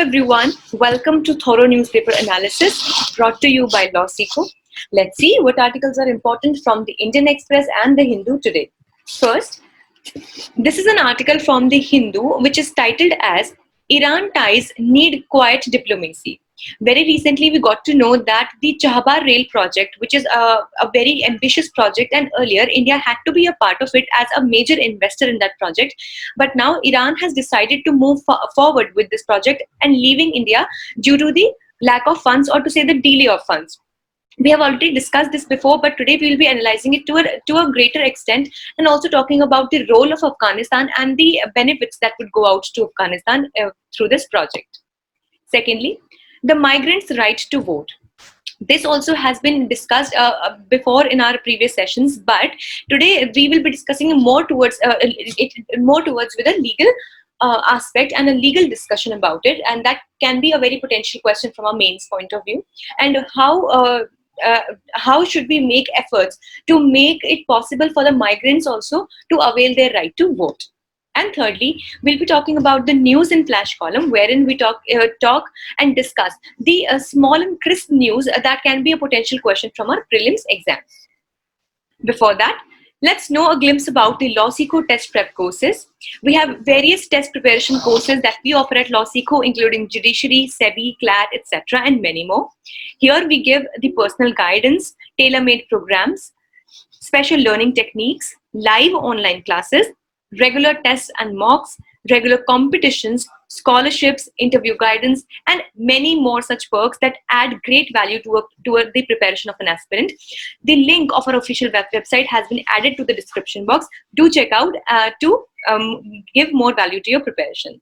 everyone, welcome to Thorough Newspaper Analysis brought to you by LawSikho. Let's see what articles are important from the Indian Express and the Hindu today. First, this is an article from the Hindu which is titled as Iran ties need quiet diplomacy. Very recently, we got to know that the Chahbar Rail project, which is a very ambitious project, and earlier India had to be a part of it as a major investor in that project. But now Iran has decided to move forward with this project and leaving India due to the lack of funds, or to say the delay of funds. We have already discussed this before, but today we will be analyzing it to a greater extent, and also talking about the role of Afghanistan and the benefits that would go out to Afghanistan through this project. Secondly, the migrants' right to vote. This also has been discussed before in our previous sessions, but today we will be discussing more towards with a legal aspect and a legal discussion about it, and that can be a very potential question from a mains point of view. And how should we make efforts to make it possible for the migrants also to avail their right to vote? And thirdly, we'll be talking about the news in flash column, wherein we talk and discuss the small and crisp news that can be a potential question from our prelims exam. Before that, let's know a glimpse about the LawSikho test prep courses. We have various test preparation courses that we offer at LawSikho, including Judiciary, SEBI, CLAT, etc., and many more. Here we give the personal guidance, tailor-made programs, special learning techniques, live online classes, regular tests and mocks, regular competitions, scholarships, interview guidance, and many more such perks that add great value toward the preparation of an aspirant. The link of our official website has been added to the description box. Do check out to give more value to your preparation.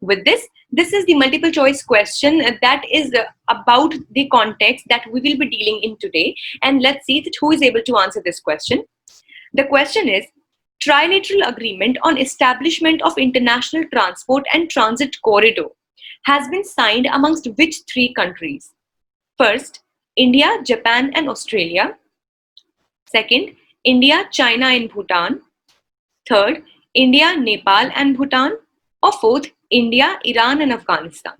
With this is the multiple choice question that is about the context that we will be dealing in today. And let's see who is able to answer this question. The question is, Trilateral Agreement on Establishment of International Transport and Transit Corridor has been signed amongst which three countries? First, India, Japan and Australia. Second, India, China and Bhutan. Third, India, Nepal and Bhutan. Or fourth, India, Iran and Afghanistan.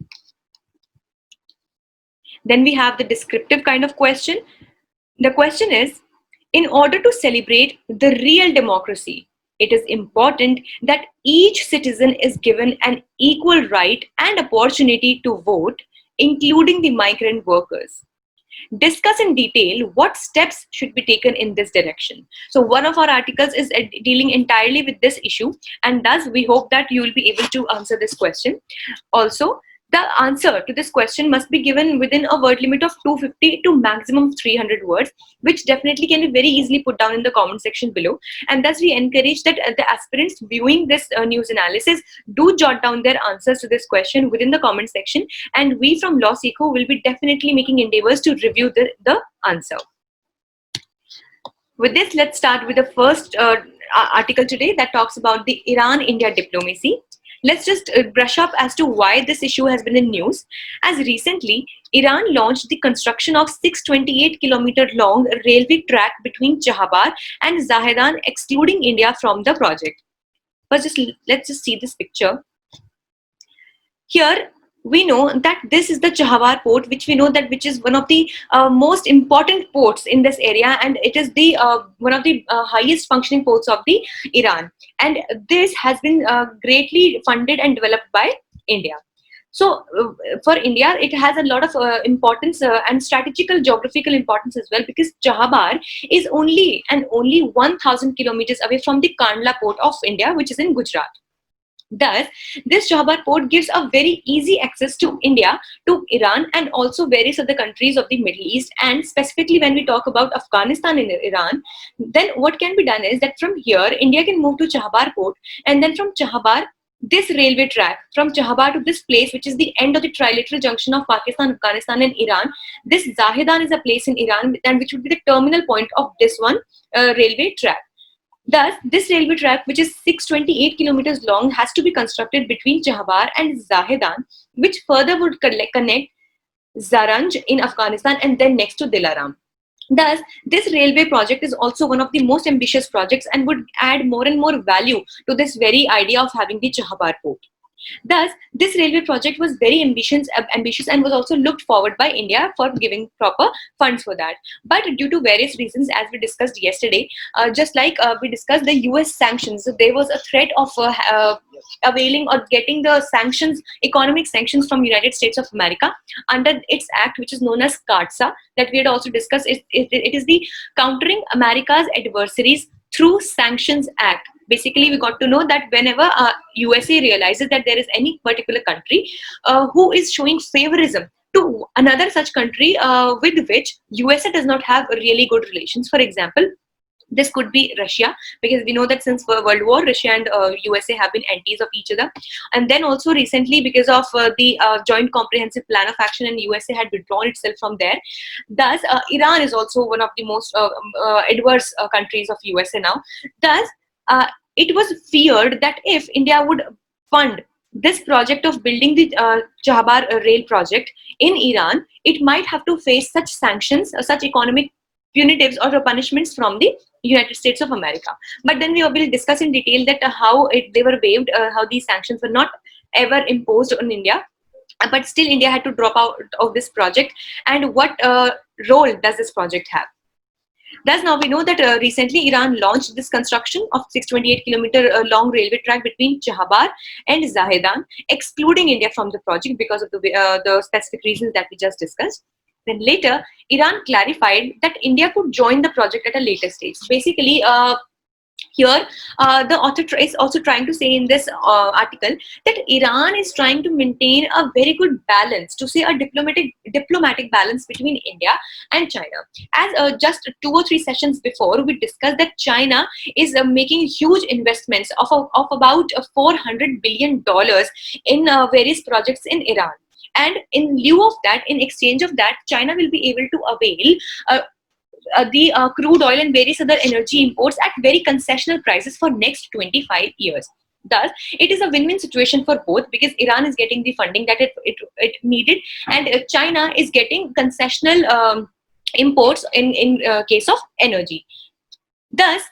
Then we have the descriptive kind of question. The question is, in order to celebrate the real democracy, it is important that each citizen is given an equal right and opportunity to vote, including the migrant workers. Discuss in detail what steps should be taken in this direction. So one of our articles is dealing entirely with this issue, and thus we hope that you will be able to answer this question. Also, the answer to this question must be given within a word limit of 250 to maximum 300 words, which definitely can be very easily put down in the comment section below. And thus we encourage that the aspirants viewing this news analysis do jot down their answers to this question within the comment section, and we from LawSikho will be definitely making endeavors to review the answer. With this, let's start with the first article today that talks about the Iran-India diplomacy. Let's just brush up as to why this issue has been in news. As recently, Iran launched the construction of 628-kilometer long railway track between Chahbar and Zahedan, excluding India from the project. But let's just see this picture. Here, we know that this is the Chahbar port, which is one of the most important ports in this area, and it is the one of the highest functioning ports of the Iran. And this has been greatly funded and developed by India. So for India, it has a lot of importance and strategical geographical importance as well, because Chahbar is only 1,000 kilometers away from the Kandla port of India, which is in Gujarat. Thus, this Chahbar port gives a very easy access to India, to Iran, and also various other countries of the Middle East. And specifically when we talk about Afghanistan and Iran, then what can be done is that from here, India can move to Chahbar port, and then from Chahbar, this railway track from Chahbar to this place, which is the end of the trilateral junction of Pakistan, Afghanistan and Iran. This Zahedan is a place in Iran, and which would be the terminal point of this one railway track. Thus, this railway track, which is 628 kilometers long, has to be constructed between Chahbar and Zahedan, which further would connect Zaranj in Afghanistan and then next to Dilaram. Thus, this railway project is also one of the most ambitious projects and would add more and more value to this very idea of having the Chahbar port. Thus, this railway project was very ambitious and was also looked forward by India for giving proper funds for that. But due to various reasons, as we discussed yesterday, just like we discussed the US sanctions, so there was a threat of availing or getting the sanctions, economic sanctions from United States of America under its act, which is known as CAATSA, that we had also discussed. It is the Countering America's Adversaries Through Sanctions Act. Basically, we got to know that whenever USA realizes that there is any particular country who is showing favorism to another such country with which USA does not have really good relations. For example, this could be Russia, because we know that since World War, Russia and USA have been enemies of each other. And then also recently, because of the Joint Comprehensive Plan of Action, and USA had withdrawn itself from there. Thus, Iran is also one of the most adverse countries of USA now. Thus, it was feared that if India would fund this project of building the Chahabar rail project in Iran, it might have to face such sanctions, such economic punitives or punishments from the United States of America. But then we will discuss in detail that how they were waived, how these sanctions were not ever imposed on India. But still, India had to drop out of this project. And what role does this project have? Thus, now we know that recently Iran launched this construction of 628-kilometer long railway track between Chahabar and Zahedan, excluding India from the project because of the specific reasons that we just discussed. Then later, Iran clarified that India could join the project at a later stage. Basically, here, the author is also trying to say in this article that Iran is trying to maintain a very good balance, to say a diplomatic balance between India and China. As just 2 or 3 sessions before, we discussed that China is making huge investments of about $400 billion in various projects in Iran. And in lieu of that, in exchange of that, China will be able to avail the crude oil and various other energy imports at very concessional prices for next 25 years. Thus, it is a win-win situation for both, because Iran is getting the funding that it needed, and China is getting concessional imports in case of energy. Thus,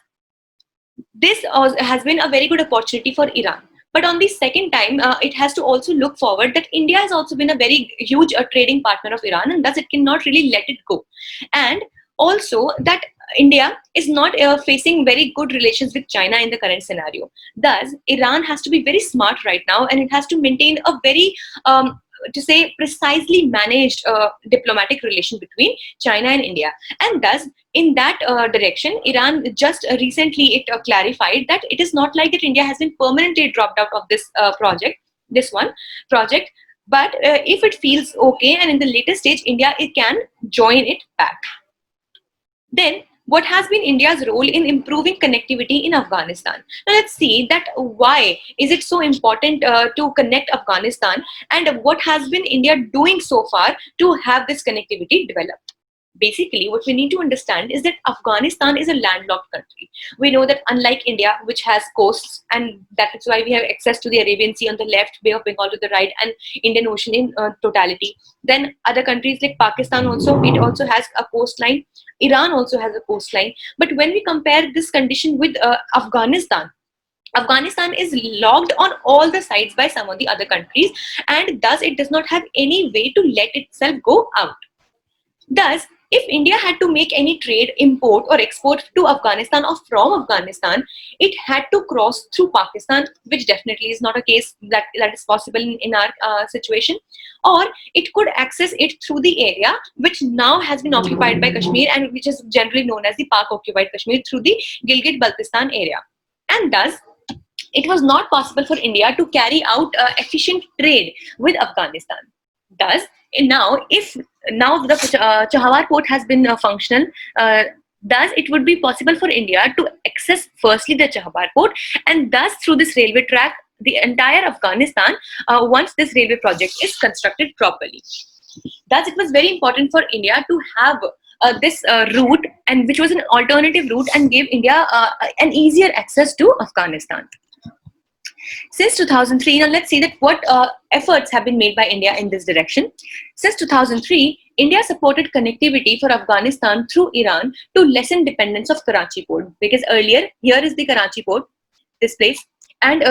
this has been a very good opportunity for Iran. But on the second time, it has to also look forward that India has also been a very huge trading partner of Iran, and thus it cannot really let it go. And also that India is not facing very good relations with China in the current scenario. Thus, Iran has to be very smart right now, and it has to maintain a very to say precisely managed diplomatic relation between China and India. And thus, in that direction, Iran just recently it clarified that it is not like that India has been permanently dropped out of this project, but if it feels okay and in the later stage India it can join it back. Then, what has been India's role in improving connectivity in Afghanistan? Now let's see that why is it so important to connect Afghanistan, and what has been India doing so far to have this connectivity developed. Basically, what we need to understand is that Afghanistan is a landlocked country. We know that unlike India, which has coasts, and that is why we have access to the Arabian Sea on the left, Bay of Bengal to the right, and Indian Ocean in totality. Then other countries like Pakistan also, it also has a coastline. Iran also has a coastline. But when we compare this condition with Afghanistan is locked on all the sides by some of the other countries, and thus it does not have any way to let itself go out. Thus, if India had to make any trade, import or export to Afghanistan or from Afghanistan, it had to cross through Pakistan, which definitely is not a case that is possible in our situation. Or it could access it through the area which now has been occupied by Kashmir, and which is generally known as the Pak-occupied Kashmir, through the Gilgit-Baltistan area. And thus, it was not possible for India to carry out efficient trade with Afghanistan. Thus, if the Chahabar port has been functional, thus it would be possible for India to access firstly the Chahabar port, and thus through this railway track the entire Afghanistan once this railway project is constructed properly. Thus, it was very important for India to have this route, and which was an alternative route, and gave India an easier access to Afghanistan. Since 2003, now let's see that what efforts have been made by India in this direction. Since 2003, India supported connectivity for Afghanistan through Iran to lessen dependence of Karachi port, because earlier, here is the Karachi port, this place, And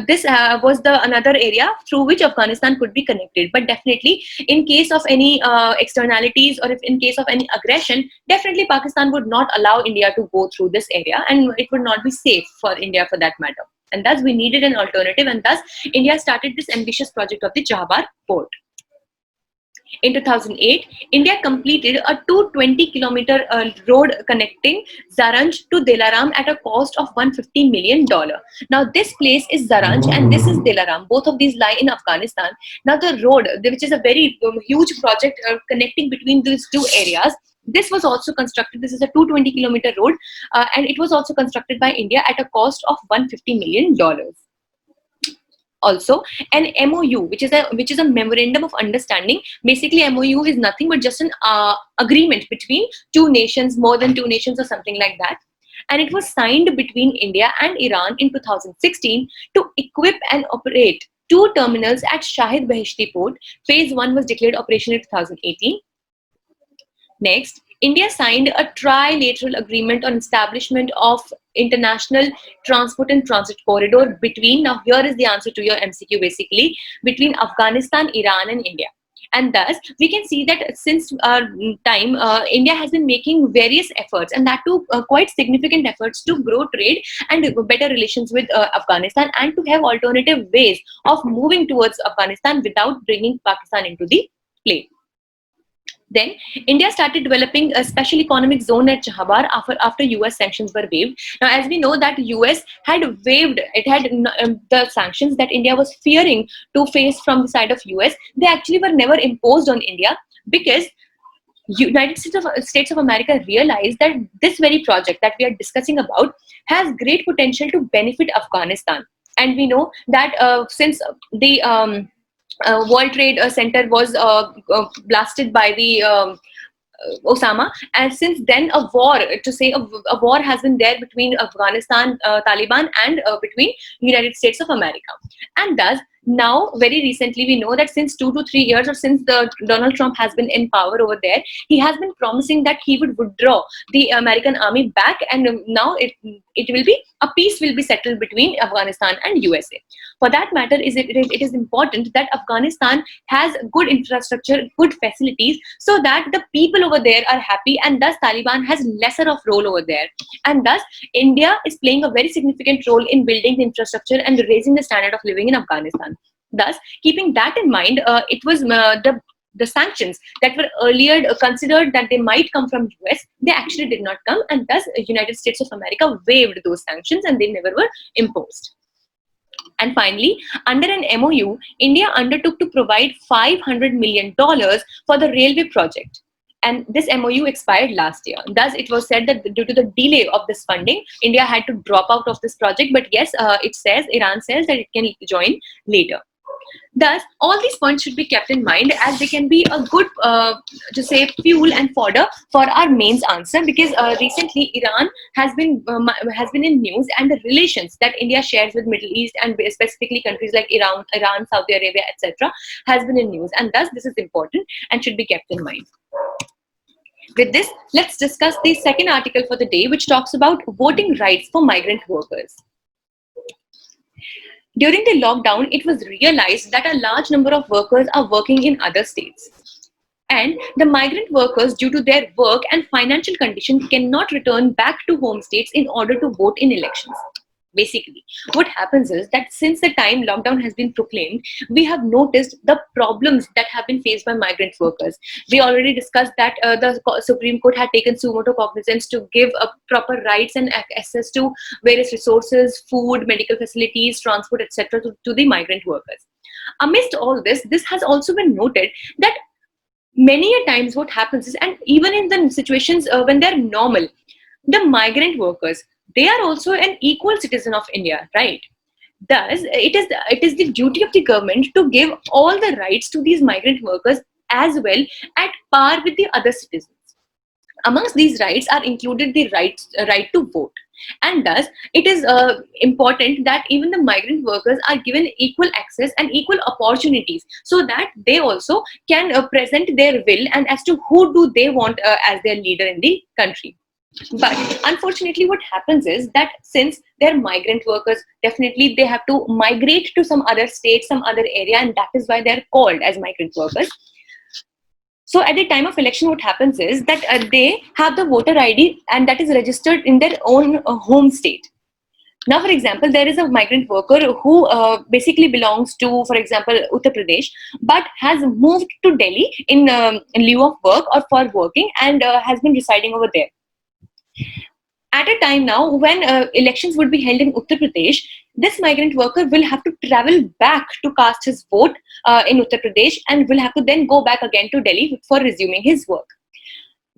this was the another area through which Afghanistan could be connected. But definitely, in case of any externalities, or if in case of any aggression, definitely Pakistan would not allow India to go through this area, and it would not be safe for India for that matter. And thus, we needed an alternative, and thus India started this ambitious project of the Jhabbar port. In 2008, India completed a 220-kilometer road connecting Zaranj to Dilaram at a cost of $150 million. Now, this place is Zaranj and this is Dilaram. Both of these lie in Afghanistan. Now, the road, which is a very huge project connecting between these two areas, this was also constructed. This is a 220-kilometer road, and it was also constructed by India at a cost of $150 million. Also, an MOU, which is a memorandum of understanding. Basically, MOU is nothing but just an agreement between two nations, more than two nations, or something like that. And it was signed between India and Iran in 2016 to equip and operate two terminals at Shahid Beheshti port. Phase 1 was declared operational in 2018. Next, India signed a trilateral agreement on establishment of international transport and transit corridor between, now here is the answer to your MCQ basically, between Afghanistan, Iran and India. And thus, we can see that since time, India has been making various efforts, and that too quite significant efforts, to grow trade and better relations with Afghanistan, and to have alternative ways of moving towards Afghanistan without bringing Pakistan into the play. Then, India started developing a special economic zone at Jhabbar after US sanctions were waived. Now, as we know that US had waived, it had the sanctions that India was fearing to face from the side of US, they actually were never imposed on India, because United States of America realized that this very project that we are discussing about has great potential to benefit Afghanistan. And we know that since the World Trade Center was blasted by the Osama, and since then a war has been there between Afghanistan Taliban and between United States of America. And thus, now very recently, we know that since 2 to 3 years, or since Donald Trump has been in power over there, he has been promising that he would withdraw the American army back, and now it will be a peace will be settled between Afghanistan and USA. For that matter, it is important that Afghanistan has good infrastructure, good facilities, so that the people over there are happy, and thus Taliban has lesser of role over there. And thus, India is playing a very significant role in building the infrastructure and raising the standard of living in Afghanistan. Thus, keeping that in mind, it was the sanctions that were earlier considered that they might come from US, they actually did not come, and thus United States of America waived those sanctions and they never were imposed. And finally, under an MOU, India undertook to provide $500 million for the railway project. And this MOU expired last year. Thus, it was said that due to the delay of this funding, India had to drop out of this project. But yes, Iran says that it can join later. Thus, all these points should be kept in mind, as they can be a good, fuel and fodder for our mains answer. Because recently, Iran has been in news, and the relations that India shares with Middle East, and specifically countries like Iran, Saudi Arabia, etc., has been in news, and thus this is important and should be kept in mind. With this, let's discuss the second article for the day, which talks about voting rights for migrant workers. During the lockdown, it was realized that a large number of workers are working in other states. And the migrant workers, due to their work and financial condition, cannot return back to home states in order to vote in elections. Basically, what happens is that since the time lockdown has been proclaimed, we have noticed the problems that have been faced by migrant workers. We already discussed that the Supreme Court had taken suo motu cognizance to give proper rights and access to various resources, food, medical facilities, transport, etc. to the migrant workers. Amidst all this, this has also been noted that many a times what happens is, and even in the situations when they're normal, the migrant workers, they are also an equal citizen of India, right? Thus, it is the duty of the government to give all the rights to these migrant workers as well, at par with the other citizens. Amongst these rights are included the right to vote. And thus, it is important that even the migrant workers are given equal access and equal opportunities, so that they also can present their will and as to who do they want as their leader in the country. But unfortunately, what happens is that since they're migrant workers, definitely they have to migrate to some other state, some other area, and that is why they're called as migrant workers. So at the time of election, what happens is that they have the voter ID and that is registered in their own home state. Now, for example, there is a migrant worker who basically belongs to, for example, Uttar Pradesh, but has moved to Delhi in lieu of work or for working and has been residing over there. At a time now when elections would be held in Uttar Pradesh, this migrant worker will have to travel back to cast his vote in Uttar Pradesh and will have to then go back again to Delhi for resuming his work.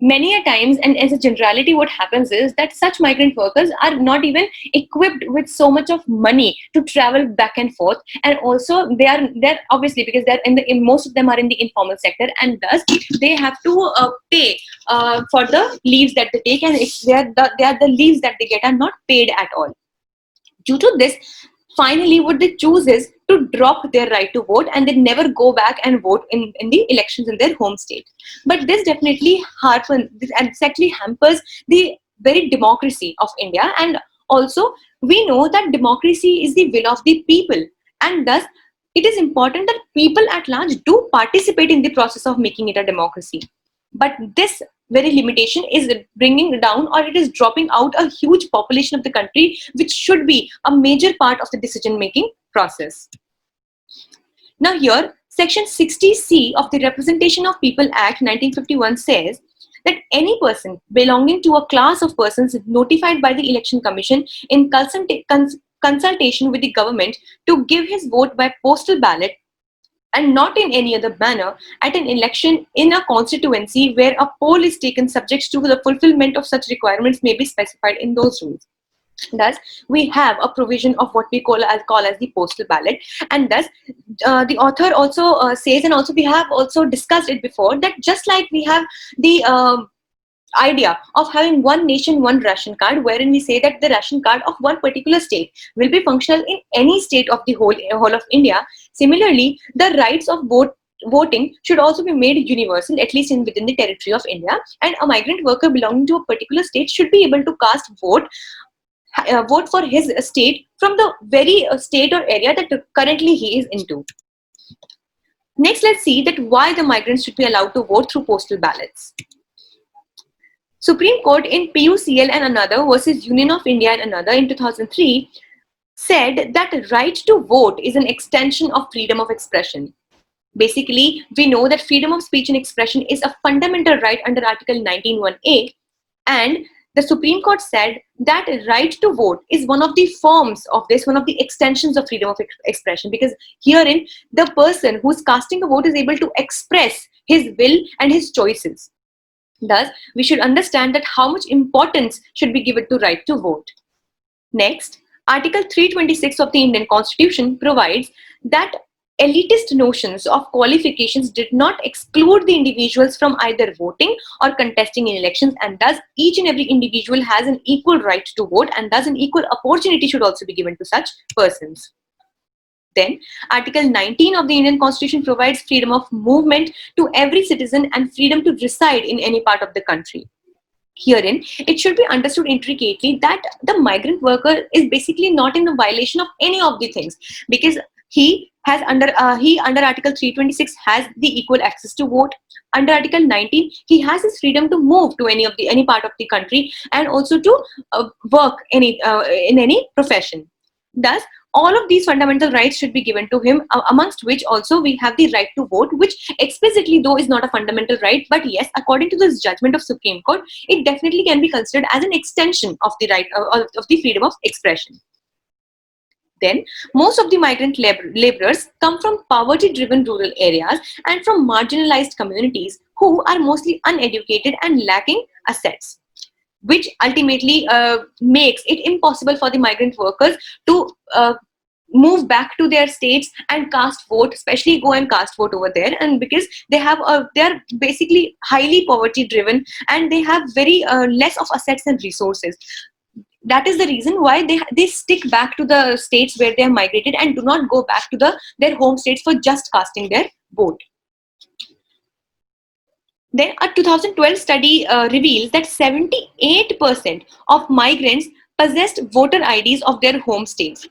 Many a times, and as a generality, what happens is that such migrant workers are not even equipped with so much of money to travel back and forth, and also they're obviously, because they're most of them are in the informal sector, and thus they have to pay for the leaves that they take, and it's they are the leaves that they get are not paid at all. Due to this, finally what they choose is to drop their right to vote and they never go back and vote in the elections in their home state. But this definitely this exactly hampers the very democracy of India. And also we know that democracy is the will of the people, and thus it is important that people at large do participate in the process of making it a democracy. But this very limitation is bringing down, or it is dropping out, a huge population of the country, which should be a major part of the decision making process. Now here, section 60C of the Representation of People Act 1951 says that any person belonging to a class of persons notified by the Election Commission in consultation with the government to give his vote by postal ballot and not in any other manner at an election in a constituency where a poll is taken, subject to the fulfillment of such requirements may be specified in those rules. Thus, we have a provision of what we call as the postal ballot, and thus the author also says, and also we have also discussed it before, that just like we have the idea of having one nation, one ration card, wherein we say that the ration card of one particular state will be functional in any state of the whole of India. Similarly, the rights of voting should also be made universal, at least within the territory of India, and a migrant worker belonging to a particular state should be able to cast vote for his state from the very state or area that currently he is into. Next, let's see that why the migrants should be allowed to vote through postal ballots. Supreme Court in PUCL and another versus Union of India and another in 2003 said that right to vote is an extension of freedom of expression. Basically, we know that freedom of speech and expression is a fundamental right under Article 19(1)(a), and the Supreme Court said that right to vote is one of the forms of this, one of the extensions of freedom of expression, because herein the person who's casting a vote is able to express his will and his choices. Thus, we should understand that how much importance should be given to right to vote. Next, Article 326 of the Indian Constitution provides that elitist notions of qualifications did not exclude the individuals from either voting or contesting in elections, and thus each and every individual has an equal right to vote, and thus an equal opportunity should also be given to such persons. Then, Article 19 of the Indian Constitution provides freedom of movement to every citizen and freedom to reside in any part of the country. Herein, it should be understood intricately that the migrant worker is basically not in the violation of any of the things, because he has under Article 326 has the equal access to vote. Under Article 19, he has his freedom to move to any part of the country and also to work in any profession. Thus, all of these fundamental rights should be given to him, amongst which also we have the right to vote, which explicitly though is not a fundamental right, but yes, according to this judgment of Supreme Court, it definitely can be considered as an extension of the right of the freedom of expression. Then, most of the migrant laborers come from poverty-driven rural areas and from marginalized communities who are mostly uneducated and lacking assets, which ultimately makes it impossible for the migrant workers to move back to their states and cast vote, especially go and cast vote over there. And because they are basically highly poverty driven and they have very less of assets and resources. That is the reason why they stick back to the states where they have migrated and do not go back to their home states for just casting their vote. Then a 2012 study reveals that 78% of migrants possessed voter IDs of their home states.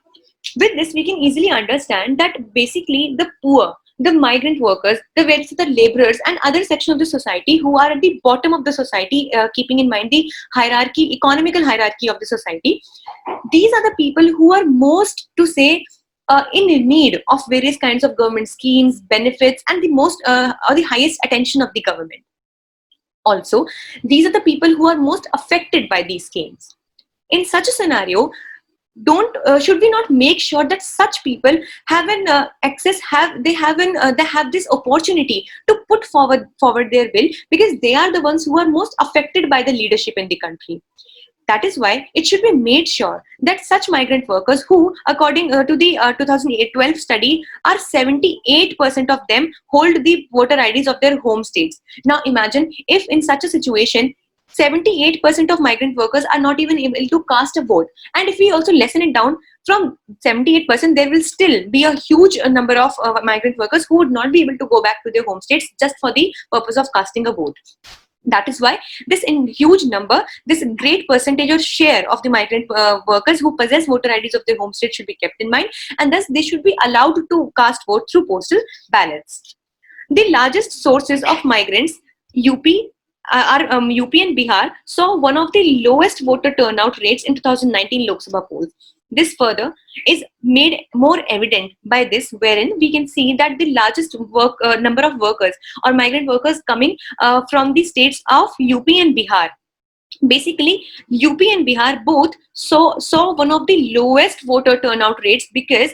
With this, we can easily understand that basically the poor, the migrant workers, the laborers, and other sections of the society who are at the bottom of the society, keeping in mind the hierarchy, economical hierarchy of the society, these are the people who are most, to say, in need of various kinds of government schemes, benefits, and the most or the highest attention of the government. Also, these are the people who are most affected by these schemes. In such a scenario, don't should we not make sure that such people have an they have this opportunity to put forward their will, because they are the ones who are most affected by the leadership in the country. That is why it should be made sure that such migrant workers who, according to the 2012 study, are 78% of them hold the voter IDs of their home states. Now imagine if in such a situation 78% of migrant workers are not even able to cast a vote. And if we also lessen it down from 78%, there will still be a huge number of migrant workers who would not be able to go back to their home states just for the purpose of casting a vote. That is why this in huge number, this great percentage or share of the migrant workers who possess voter IDs of their home state should be kept in mind, and thus they should be allowed to cast vote through postal ballots. The largest sources of migrants, UP, UP and Bihar, saw one of the lowest voter turnout rates in 2019 Lok Sabha polls. This further is made more evident by this, wherein we can see that the largest number of workers or migrant workers coming from the states of UP and Bihar. Basically, UP and Bihar both saw one of the lowest voter turnout rates, because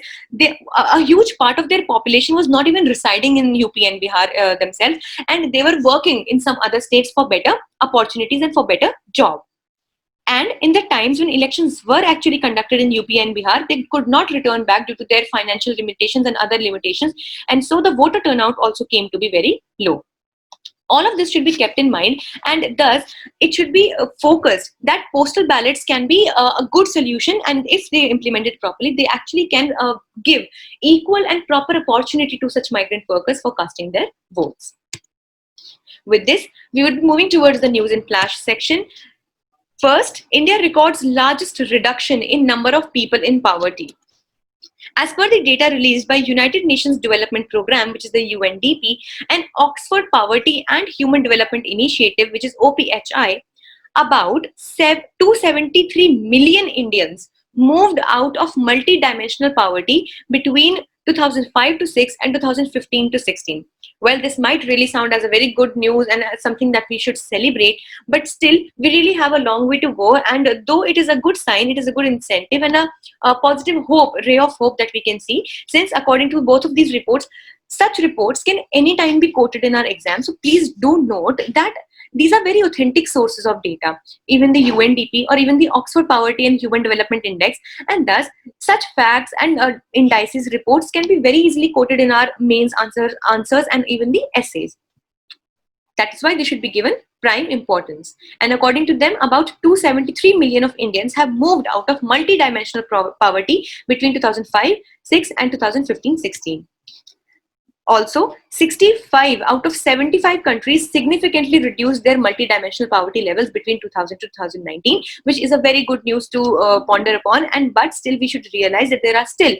a huge part of their population was not even residing in UP and Bihar themselves, and they were working in some other states for better opportunities and for better job. And in the times when elections were actually conducted in UP and Bihar, they could not return back due to their financial limitations and other limitations. And so the voter turnout also came to be very low. All of this should be kept in mind, and thus it should be focused that postal ballots can be a good solution, and if they implement it properly, they actually can give equal and proper opportunity to such migrant workers for casting their votes. With this, we would be moving towards the news in flash section. First, India records largest reduction in number of people in poverty. As per the data released by United Nations Development Programme, which is the UNDP, and Oxford Poverty and Human Development Initiative, which is OPHI, about 273 million Indians moved out of multi-dimensional poverty between 2005 to 6 and 2015 to 16. Well, this might really sound as a very good news and as something that we should celebrate, but still we really have a long way to go. And though it is a good sign, it is a good incentive and a positive hope, ray of hope that we can see, since according to both of these reports, such reports can anytime be quoted in our exam. So please do note that these are very authentic sources of data, even the UNDP or even the Oxford Poverty and Human Development Index, and thus such facts and indices reports can be very easily quoted in our mains answers and even the essays. That is why they should be given prime importance. And according to them, about 273 million of Indians have moved out of multi-dimensional poverty between 2005-6 and 2015-16. Also, 65 out of 75 countries significantly reduced their multidimensional poverty levels between 2000 to 2019, which is a very good news to ponder upon. And but still, we should realize that there are still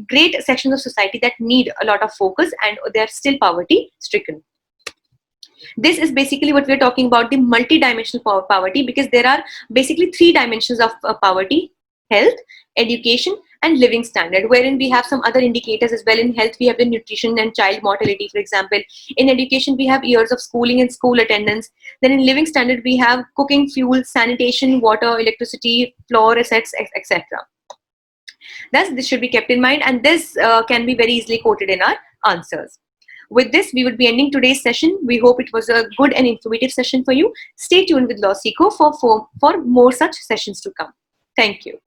great sections of society that need a lot of focus, and they are still poverty stricken. This is basically what we're talking about, the multidimensional poverty, because there are basically three dimensions of poverty: health, education, and living standard, wherein we have some other indicators as well. In health, we have the nutrition and child mortality, for example. In education, we have years of schooling and school attendance. Then in living standard, we have cooking, fuel, sanitation, water, electricity, floor assets, etc. Thus, this should be kept in mind, and this can be very easily quoted in our answers. With this, we would be ending today's session. We hope it was a good and informative session for you. Stay tuned with LawSikho for more such sessions to come. Thank you.